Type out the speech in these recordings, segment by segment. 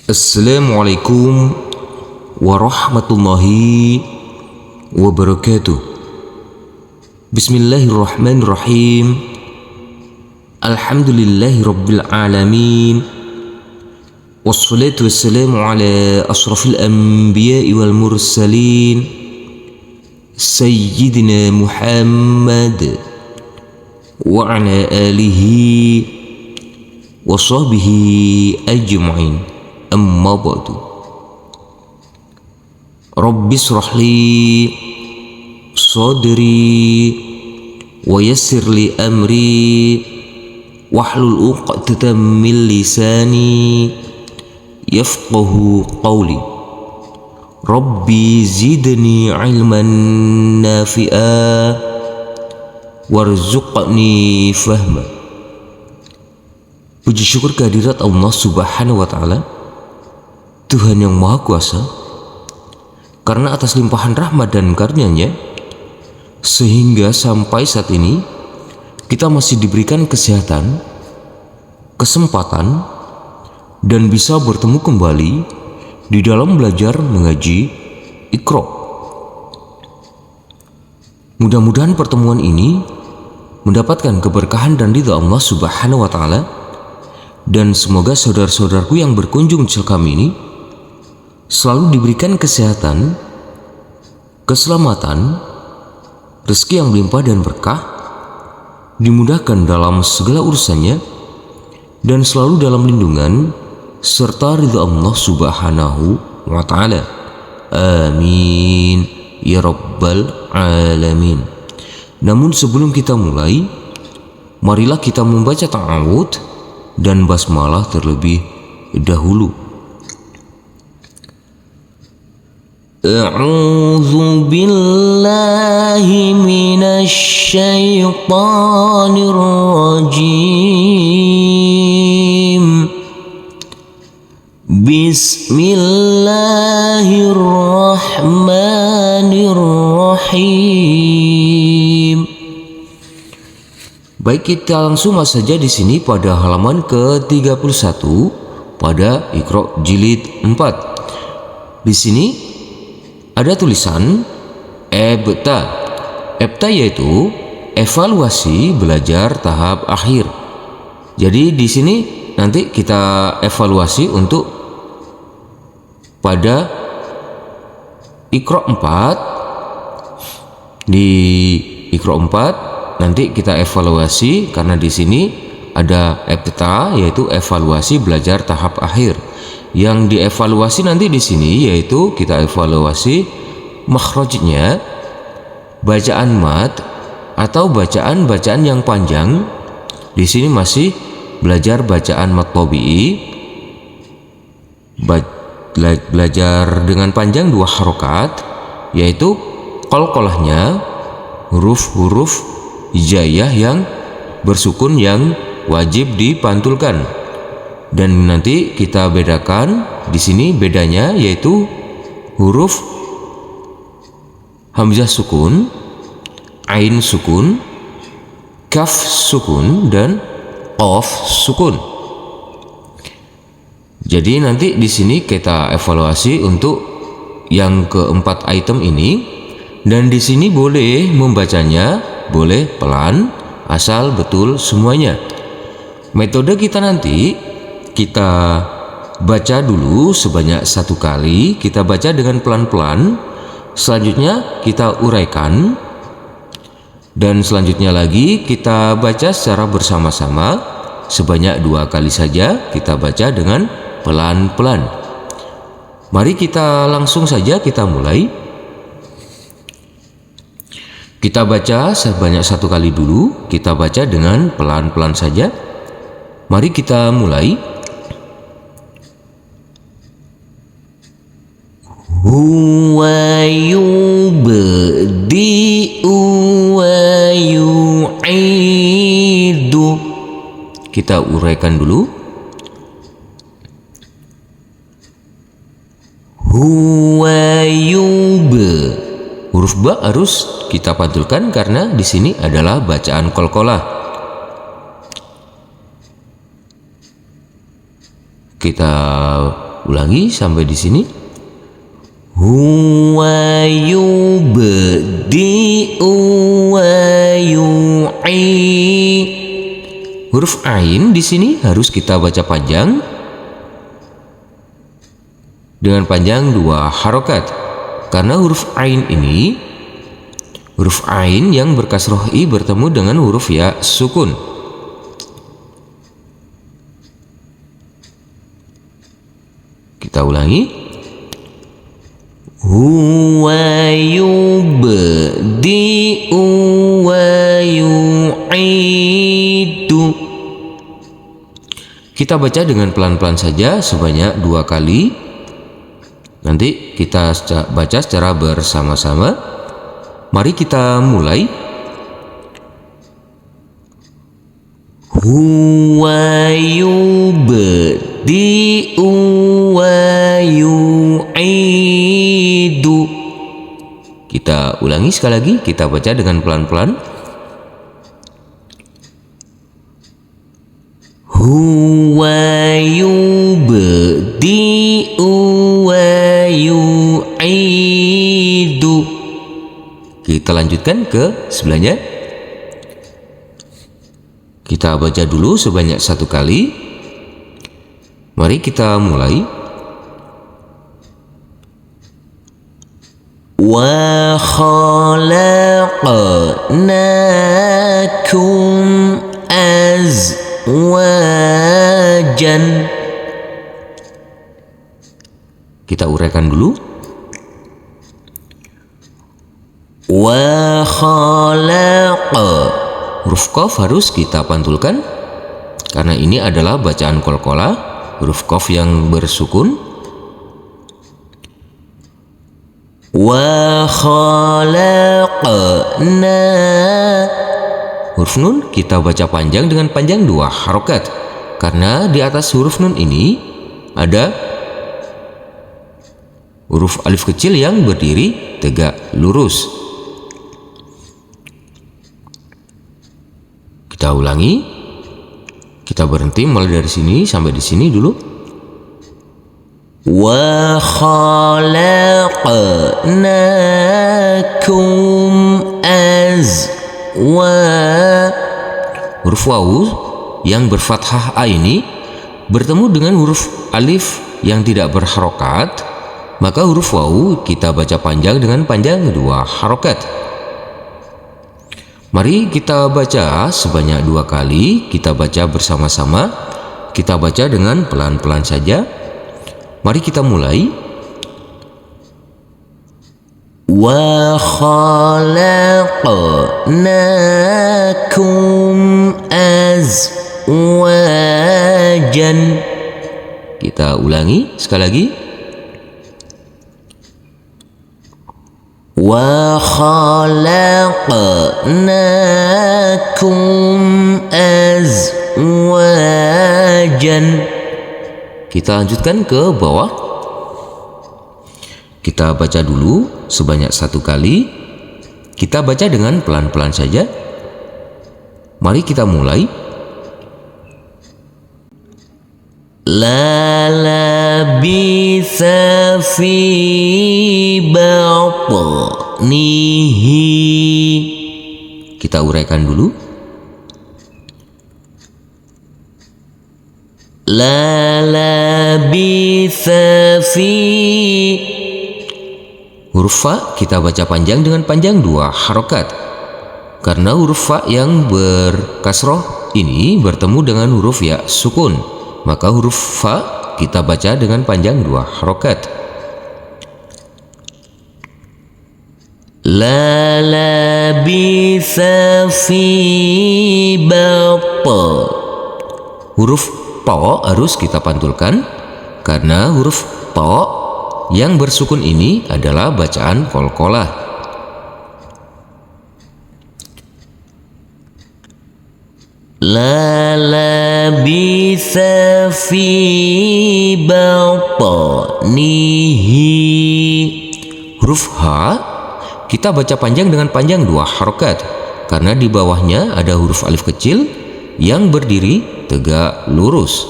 Assalamualaikum warahmatullahi wabarakatuh. Bismillahirrahmanirrahim. Alhamdulillahi rabbil alamin. Wassalatu wassalamu ala asrafil anbiya'i wal mursalin Sayyidina Muhammad wa ala alihi wa sahbihi ajma'in. Amma ba'du. Rabbi shrahli sadri wa yassir li amri wahlul 'uqdatam min lisani yafqahu qawli. Rabbi zidni ilman nafi'a warzuqni fahma. Puji syukur kehadirat Allah Subhanahu wa ta'ala, Tuhan yang Maha Kuasa, karena atas limpahan rahmat dan karunia-Nya sehingga sampai saat ini kita masih diberikan kesehatan, kesempatan, dan bisa bertemu kembali di dalam belajar mengaji Iqra. Mudah-mudahan pertemuan ini mendapatkan keberkahan dan ridha Allah Subhanahu wa ta'ala, dan semoga saudara-saudaraku yang berkunjung di channel kami ini selalu diberikan kesehatan, keselamatan, rezeki yang melimpah dan berkah, dimudahkan dalam segala urusannya, dan selalu dalam lindungan serta ridha Allah Subhanahu wa ta'ala. Amin ya rabbal alamin. Namun sebelum kita mulai, marilah kita membaca ta'awudz dan basmalah terlebih dahulu. A'udzu billahi minasy syaithanir rajim. Bismillahirrahmanirrahim. Baik, kita langsung masuk saja di sini pada halaman ke-31 pada Iqra jilid 4. Di sini ada tulisan EBTA. EBTA yaitu evaluasi belajar tahap akhir. Jadi di sini nanti kita evaluasi untuk pada Iqra 4. Di Iqra 4 nanti kita evaluasi karena di sini ada EBTA yaitu evaluasi belajar tahap akhir. Yang dievaluasi nanti di sini yaitu kita evaluasi makhrajnya, bacaan mat atau bacaan-bacaan yang panjang. Di sini masih belajar bacaan mat tabi'i, belajar dengan panjang 2 harokat, yaitu qalqalahnya, huruf-huruf hijaiyah yang bersukun yang wajib dipantulkan. Dan nanti kita bedakan di sini bedanya yaitu huruf hamzah sukun, ain sukun, kaf sukun, dan qaf sukun. Jadi nanti di sini kita evaluasi untuk yang keempat item ini, dan di sini boleh membacanya, boleh pelan asal betul semuanya. Metode kita nanti kita baca dulu sebanyak 1 kali, kita baca dengan pelan-pelan, selanjutnya kita uraikan, dan selanjutnya lagi kita baca secara bersama-sama sebanyak 2 kali saja, kita baca dengan pelan-pelan. Mari kita langsung saja kita mulai. Kita baca sebanyak 1 kali dulu, kita baca dengan pelan-pelan saja. Mari kita mulai. Huwa yubdi'u wa yu'idu. Kita uraikan dulu. Huwa yub. Huruf ba harus kita pantulkan karena di sini adalah bacaan qalqalah. Kita ulangi sampai di sini. Huwa yubdi'u wa yu'id. Huruf ain di sini harus kita baca panjang dengan panjang 2 harokat, karena huruf ain ini huruf ain yang berkasroh i bertemu dengan huruf ya sukun. Kita ulangi. Huwa yubdi'u wa yu'idu. Kita baca dengan pelan-pelan saja sebanyak 2 kali. Nanti kita baca secara bersama-sama. Mari kita mulai. Huwa yubdi'u wa yu'idu. Kita ulangi sekali lagi, kita baca dengan pelan-pelan. Huwa yubdi'u wa yu'idu. Kita lanjutkan ke sebelahnya. Kita baca dulu sebanyak 1 kali. Mari kita mulai. Wa khalaqnakum azwajan. Kita uraikan dulu. Wa khalaqa. Huruf qaf harus kita pantulkan karena ini adalah bacaan qalqalah, huruf qaf yang bersukun. Wa khalaqna. Huruf nun kita baca panjang dengan panjang 2 harokat, karena di atas huruf nun ini ada huruf alif kecil yang berdiri tegak lurus. Kita ulangi. Kita berhenti mulai dari sini sampai di sini dulu. Wa khalaqnakum huruf wawu yang berfathah a ini bertemu dengan huruf alif yang tidak berharokat, maka huruf wawu kita baca panjang dengan panjang 2 harokat. Mari kita baca sebanyak 2 kali. Kita baca bersama-sama. Kita baca dengan pelan-pelan saja. Mari kita mulai. Wa khalaqnakum azwajan. Kita ulangi sekali lagi. Wa khalaqnakum azwajan. Kita lanjutkan ke bawah. Kita baca dulu sebanyak 1 kali. Kita baca dengan pelan-pelan saja. Mari kita mulai. La labitha fi batnihi. Kita uraikan dulu. La labitha fi. Huruf fa kita baca panjang dengan panjang 2 harokat, karena huruf fa yang berkasroh ini bertemu dengan huruf ya sukun, maka huruf fa kita baca dengan panjang 2 harokat. La labitha fi batnihi. Huruf po harus kita pantulkan karena huruf po yang bersukun ini adalah bacaan qalqalah. La labitha fi batnihi. Huruf H kita baca panjang dengan panjang 2 harokat, karena di bawahnya ada huruf alif kecil yang berdiri tegak lurus.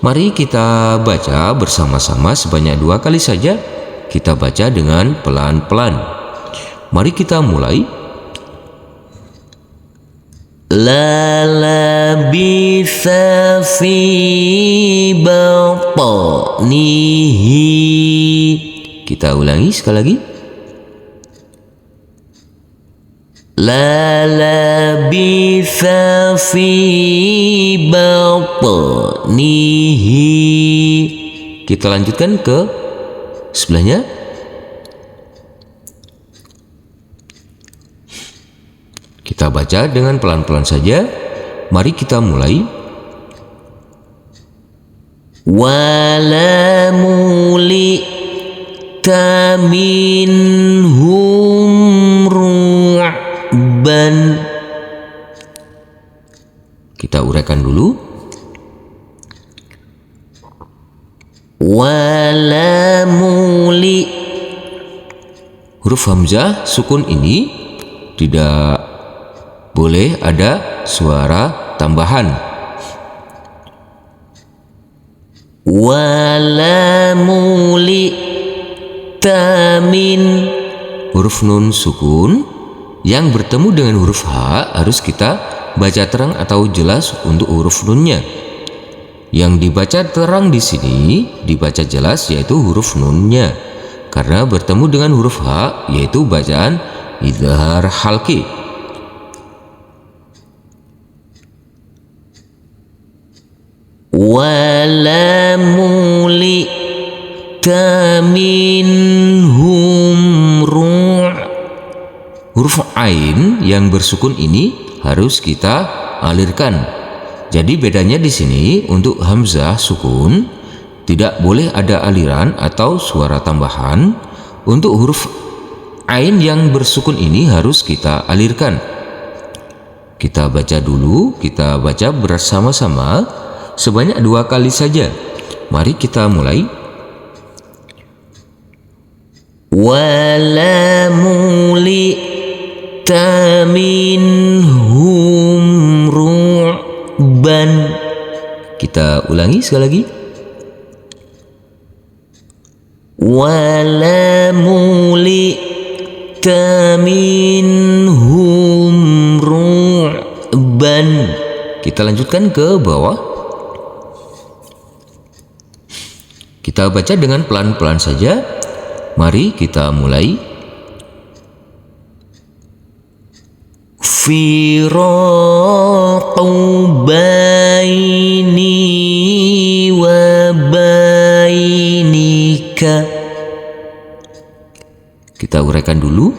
Mari kita baca bersama-sama sebanyak 2 kali saja. Kita baca dengan pelan-pelan. Mari kita mulai. La labitha fi batnihi. Kita ulangi sekali lagi. La labitha fi batnihi. Kita lanjutkan ke sebelahnya. Kita baca dengan pelan-pelan saja. Mari kita mulai. Wala mulita minhum ru'ban. Kita uraikan dulu. Wala muli. Huruf hamzah sukun ini tidak boleh ada suara tambahan. Wala muli tamin. Huruf nun sukun yang bertemu dengan huruf H harus kita baca terang atau jelas untuk huruf nunnya. Yang dibaca terang di sini dibaca jelas yaitu huruf nunnya, karena bertemu dengan huruf H yaitu bacaan idhar halqi. Wala mulita minhum ru'. Huruf ain yang bersukun ini harus kita alirkan. Jadi bedanya di sini untuk hamzah sukun tidak boleh ada aliran atau suara tambahan. Untuk huruf ain yang bersukun ini harus kita alirkan. Kita baca dulu, kita baca bersama-sama sebanyak 2 kali saja. Mari kita mulai. Wala mulita minhum ru'ban. Kita ulangi sekali lagi. Wala mulita minhum ru'ban. Kita lanjutkan ke bawah. Kita baca dengan pelan-pelan saja. Mari kita mulai. Firaqu baini wa bainika. Kita uraikan dulu.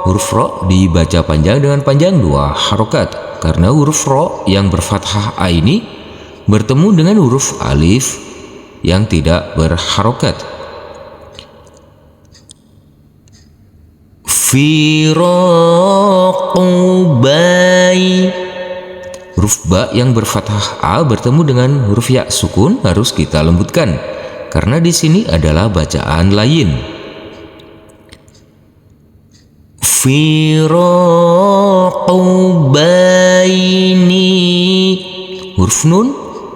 Huruf ro dibaca panjang dengan panjang 2 harokat, karena huruf ro yang berfathah a ini bertemu dengan huruf alif yang tidak berharokat. Firaqu bai. Huruf ba yang berfathah a bertemu dengan huruf ya sukun harus kita lembutkan, karena di sini adalah bacaan lain. Firaqu baini. Huruf nun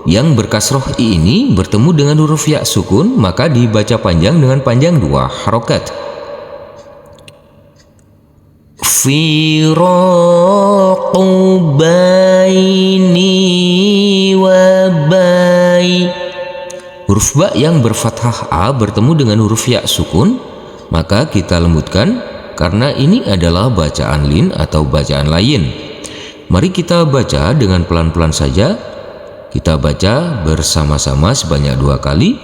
yang berkasroh i ini bertemu dengan huruf ya sukun, maka dibaca panjang dengan panjang 2 harokat. Firaqu baini wa bai. Huruf ba yang berfathah a bertemu dengan huruf ya sukun, maka kita lembutkan karena ini adalah bacaan lin atau bacaan lain. Mari kita baca dengan pelan-pelan saja. Kita baca bersama-sama sebanyak 2 kali.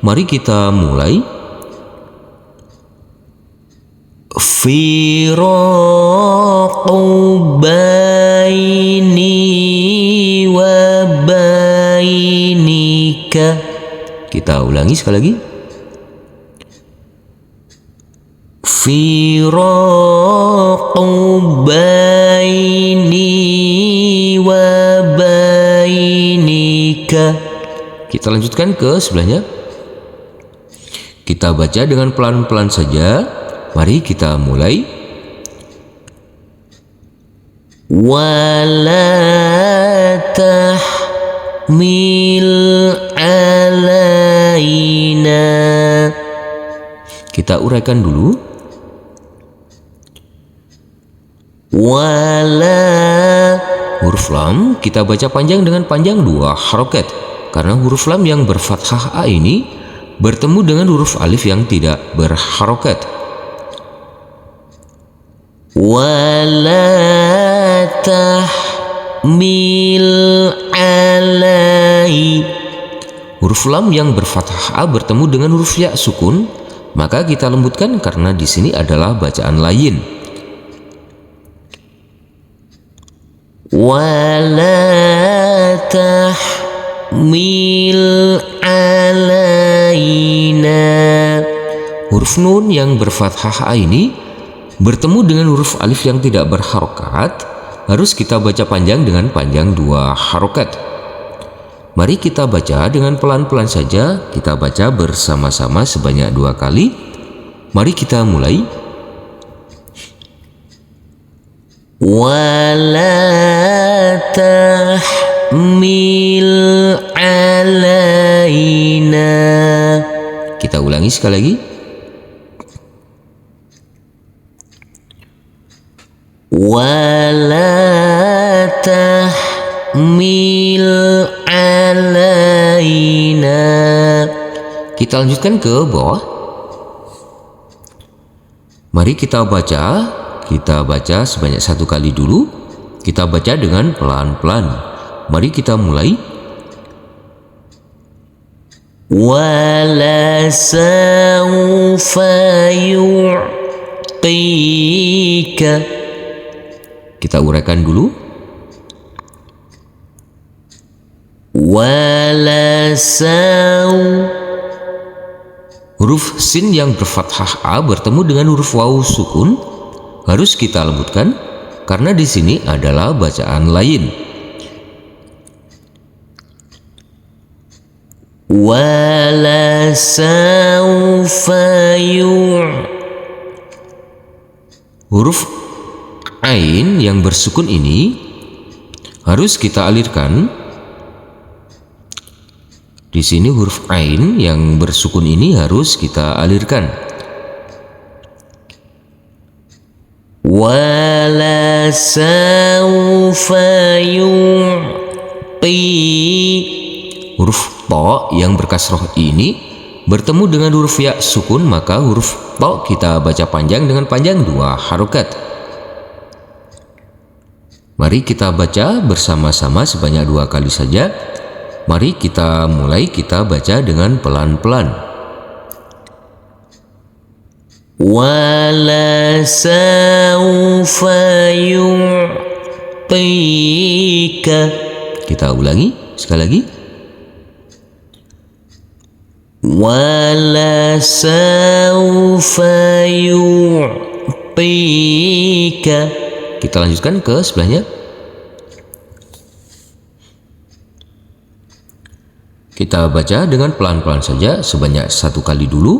Mari kita mulai. Firaqu baini wa bainika. Kita ulangi sekali lagi. Firaqu baini wa bainika. Kita lanjutkan ke sebelahnya. Kita baca dengan pelan-pelan saja. Mari kita mulai. ولا تحمل علينا. Kita uraikan dulu. Wala, huruf lam kita baca panjang dengan panjang 2 harokat, karena huruf lam yang berfathah a ini bertemu dengan huruf alif yang tidak berharokat. Wala tahmil alai, huruf lam yang berfathah a bertemu dengan huruf ya sukun, maka kita lembutkan karena di sini adalah bacaan lain. Wala tahmil alaina, huruf nun yang berfathah a ini bertemu dengan huruf alif yang tidak berharokat, harus kita baca panjang dengan panjang 2 harokat. Mari kita baca dengan pelan-pelan saja, kita baca bersama-sama sebanyak 2 kali. Mari kita mulai. Wala tahmil alaina. Kita ulangi sekali lagi. Wala tahmil alaina. Kita lanjutkan ke bawah. Mari kita baca sebanyak 1 kali dulu. Kita baca dengan pelan-pelan. Mari kita mulai. Wala sawfa yu'tika. Kita uraikan dulu. Wala saw, huruf sin yang berfathah a bertemu dengan huruf waw sukun, harus kita lembutkan karena di sini adalah bacaan lain. Wala sawfa huruf ain yang bersukun ini harus kita alirkan. Di sini huruf ain yang bersukun ini harus kita alirkan. Wala sawfa yu'ti, huruf to yang berkasroh ini bertemu dengan huruf ya sukun, maka huruf to kita baca panjang dengan panjang 2 harokat. Mari kita baca bersama-sama sebanyak 2 kali saja. Mari kita mulai, kita baca dengan pelan-pelan. Wala sawfa yu'tika. Kita ulangi sekali lagi. Wala sawfa yu'tika. Kita lanjutkan ke sebelahnya. Kita baca dengan pelan-pelan saja sebanyak 1 kali dulu.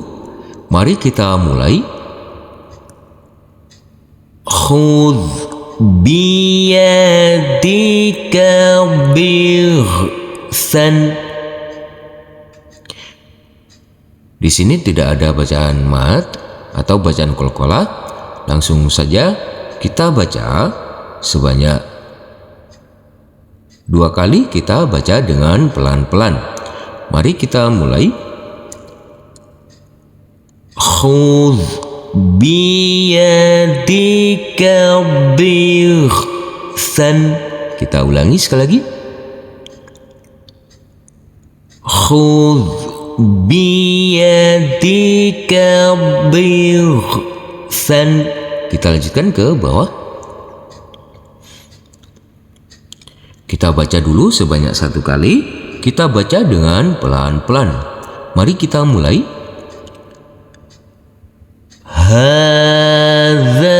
Mari kita mulai. Khudh biyadika bighsan. Di sini tidak ada bacaan mat atau bacaan qalqalah. Langsung saja kita baca sebanyak 2 kali, kita baca dengan pelan-pelan. Mari kita mulai. Khudh biyadika bighsan. Kita ulangi sekali lagi. Khudh biyadika bighsan. Kita lanjutkan ke bawah. Kita baca dulu sebanyak 1 kali. Kita baca dengan pelan-pelan. Mari kita mulai. Hadza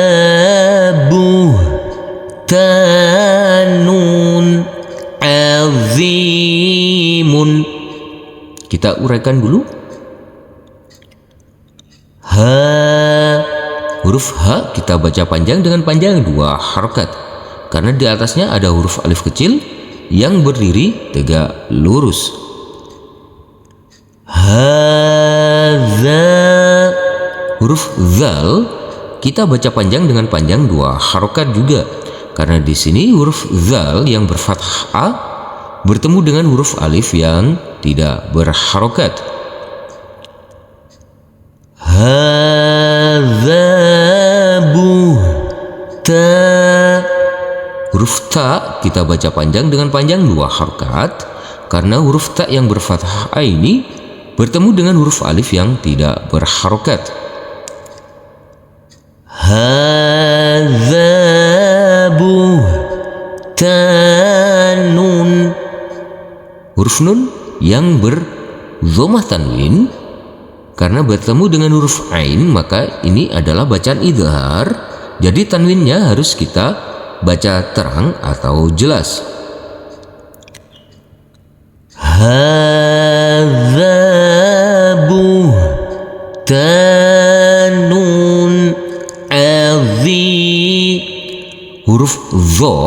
buhtanun azimun. Kita uraikan dulu. Ha, huruf H kita baca panjang dengan panjang 2 harokat. karena di atasnya ada huruf alif kecil yang berdiri tegak lurus. Hadza. Huruf zal kita baca panjang dengan panjang 2 harokat juga, karena di sini huruf zal yang berfathah a bertemu dengan huruf alif yang tidak berharokat. Hadza buhta. Huruf ta kita baca panjang dengan panjang 2 harokat, karena huruf ta yang berfathah a ini bertemu dengan huruf alif yang tidak berharokat. Hadza buhtanun. Huruf nun yang berdhammah tanwin karena bertemu dengan huruf ain, maka ini adalah bacaan idhar, jadi tanwinnya harus kita baca terang atau jelas. Hadza buhtanun azim. Huruf dha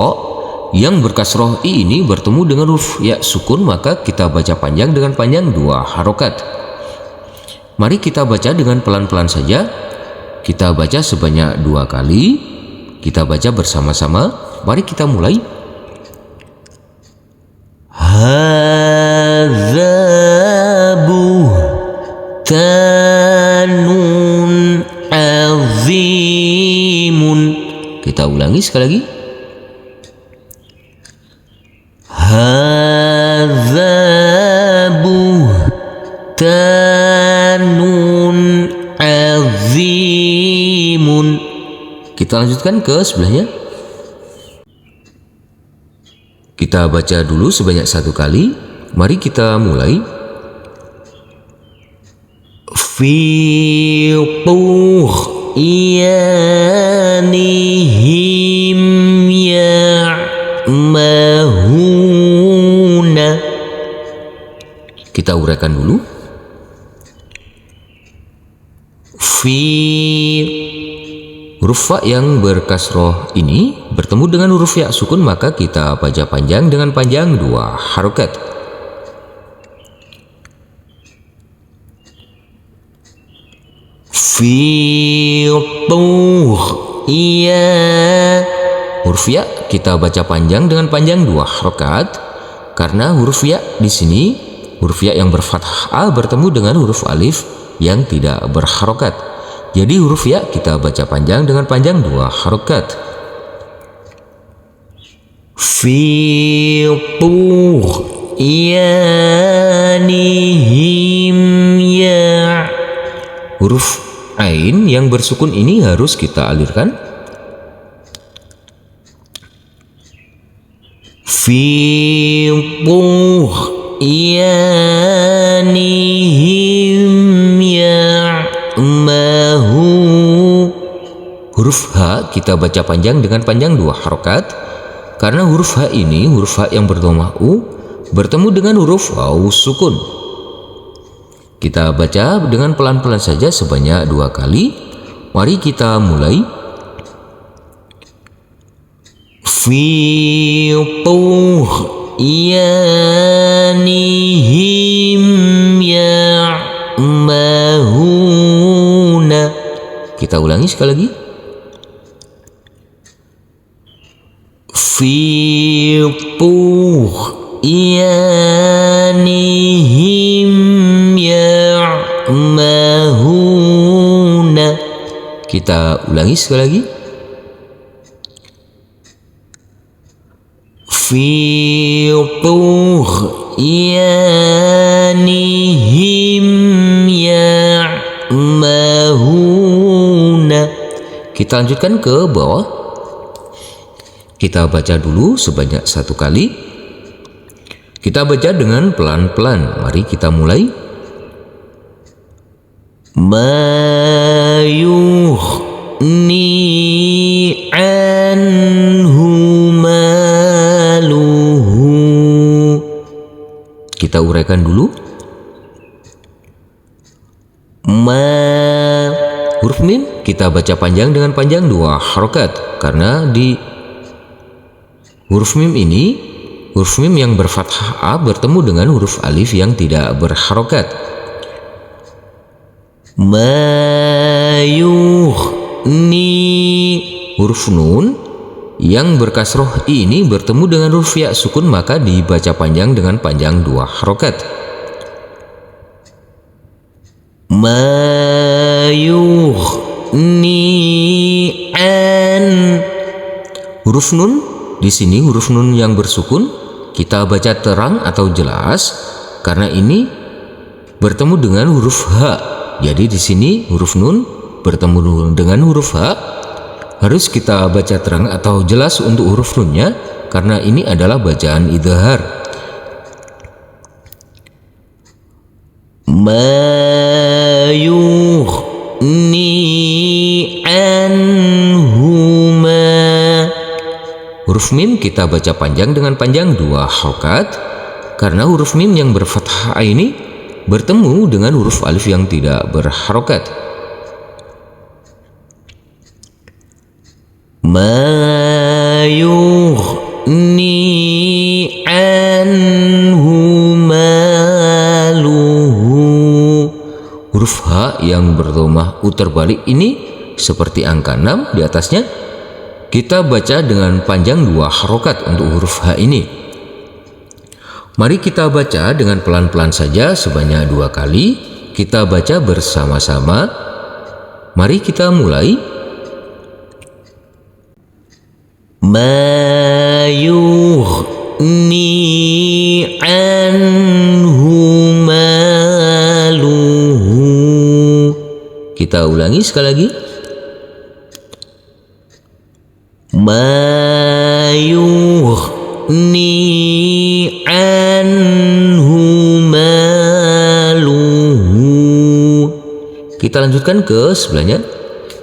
yang berkasroh i ini bertemu dengan huruf ya sukun, maka kita baca panjang dengan panjang 2 harokat. Mari kita baca dengan pelan-pelan saja. Kita baca sebanyak 2 kali. Kita baca bersama-sama. Mari kita mulai. Hadza buhtanun azimun. Kita ulangi sekali lagi. Hadza buhtanun azimun. Kita lanjutkan ke sebelahnya. Kita baca dulu sebanyak 1 kali. Mari kita mulai. Fi tughyanihim ya'mahuna. Kita uraikan dulu. Huruf fa yang berkasroh ini bertemu dengan huruf ya sukun, maka kita baca panjang dengan panjang 2 harokat. Fi tughya. Huruf ya kita baca panjang dengan panjang 2 harokat, karena huruf ya di sini huruf ya yang berfathah a bertemu dengan huruf alif yang tidak berharokat. Jadi huruf ya kita baca panjang dengan panjang 2 harokat. Fi tughyanihim ya. Huruf ain yang bersukun ini harus kita alirkan. Fi tughyanihim ya'mahu. Huruf H kita baca panjang dengan panjang 2 harokat, karena huruf H ini huruf H yang berdhammah U bertemu dengan huruf wawu sukun. Kita baca dengan pelan-pelan saja sebanyak 2 kali. Mari kita mulai. Fi tughyanihim ya'mahuna. Kita ulangi sekali lagi. Fi tughyanihim ya'mahuna. Kita ulangi sekali lagi. Fi tughyanihim ya'mahuna. Kita lanjutkan ke bawah. Kita baca dulu sebanyak 1 kali. Kita baca dengan pelan-pelan. Mari kita mulai. Ma yughni anhu maluhu. Kita uraikan dulu. Huruf mim kita baca panjang dengan panjang 2 harokat, karena di Huruf mim yang berfathah A bertemu dengan huruf alif yang tidak berharokat. Mayughni. Huruf nun yang berkasroh ini bertemu dengan huruf ya sukun, maka dibaca panjang dengan panjang 2 harokat. Mayughni an. Huruf nun di sini, huruf nun yang bersukun kita baca terang atau jelas karena ini bertemu dengan huruf H. Jadi di sini huruf nun bertemu dengan huruf H, harus kita baca terang atau jelas untuk huruf nunnya karena ini adalah bacaan idhar. Mayughni anhuma. Huruf mim kita baca panjang dengan panjang 2 harokat karena huruf mim yang berfathah ini bertemu dengan huruf alif yang tidak berharokat. Mayughni anhu maluhu. Huruf H yang berdhamah terbalik ini seperti angka 6 di atasnya, kita baca dengan panjang 2 harokat untuk huruf H ini. Mari kita baca dengan pelan-pelan saja sebanyak 2 kali. Kita baca bersama-sama. Mari kita mulai. Mayughni anhu maluhu. Kita ulangi sekali lagi. Mayughni anhu maluhu. Kita lanjutkan ke sebelahnya.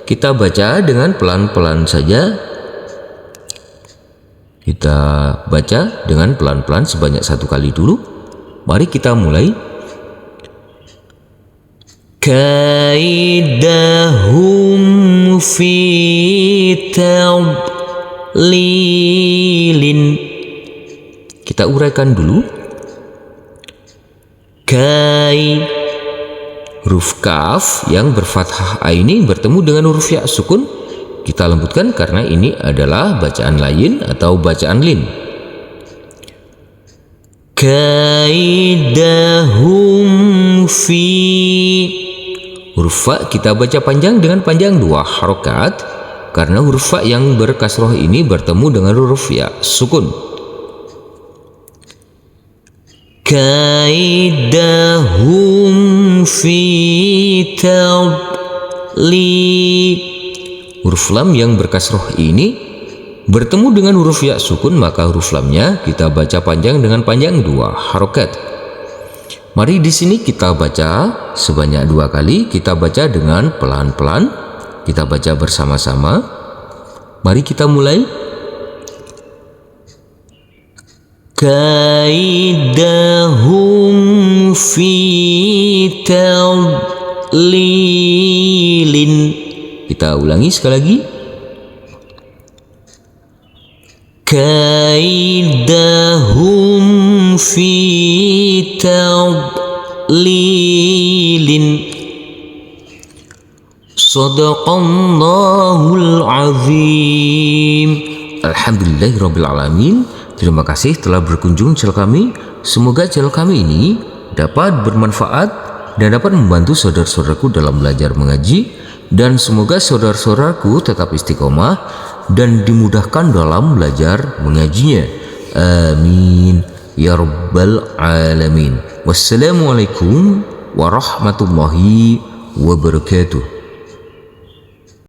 Kita baca dengan pelan-pelan saja. Kita baca dengan pelan-pelan sebanyak 1 kali dulu. Mari kita mulai. Kaidahum fi tadlilin. Kita uraikan dulu. Kai. Huruf kaf yang berfathah A ini bertemu dengan huruf ya sukun. Kita lembutkan karena ini adalah bacaan layin atau bacaan lin. Kaidahum fi. Huruf fa kita baca panjang dengan panjang 2 harokat karena huruf fa yang berkasroh ini bertemu dengan huruf ya sukun. Kaidahum fi tadlilin. Huruf lam yang berkasroh ini bertemu dengan huruf ya sukun, maka huruf lamnya kita baca panjang dengan panjang 2 harokat. Mari di sini kita baca sebanyak 2 kali. Kita baca dengan pelan-pelan. Kita baca bersama-sama. Mari kita mulai. Kaidahum fi tadlilin. Kita ulangi sekali lagi. Kaidahum fi tadlilin. Shadaqallahul azim. Alhamdulillahirabbil alamin. Terima kasih telah berkunjung channel kami. Semoga channel kami ini dapat bermanfaat dan dapat membantu saudara-saudaraku dalam belajar mengaji. Dan semoga saudara-saudaraku tetap istiqomah dan dimudahkan dalam belajar mengajinya. Amin ya rabbal alamin. Wassalamualaikum warahmatullahi wabarakatuh.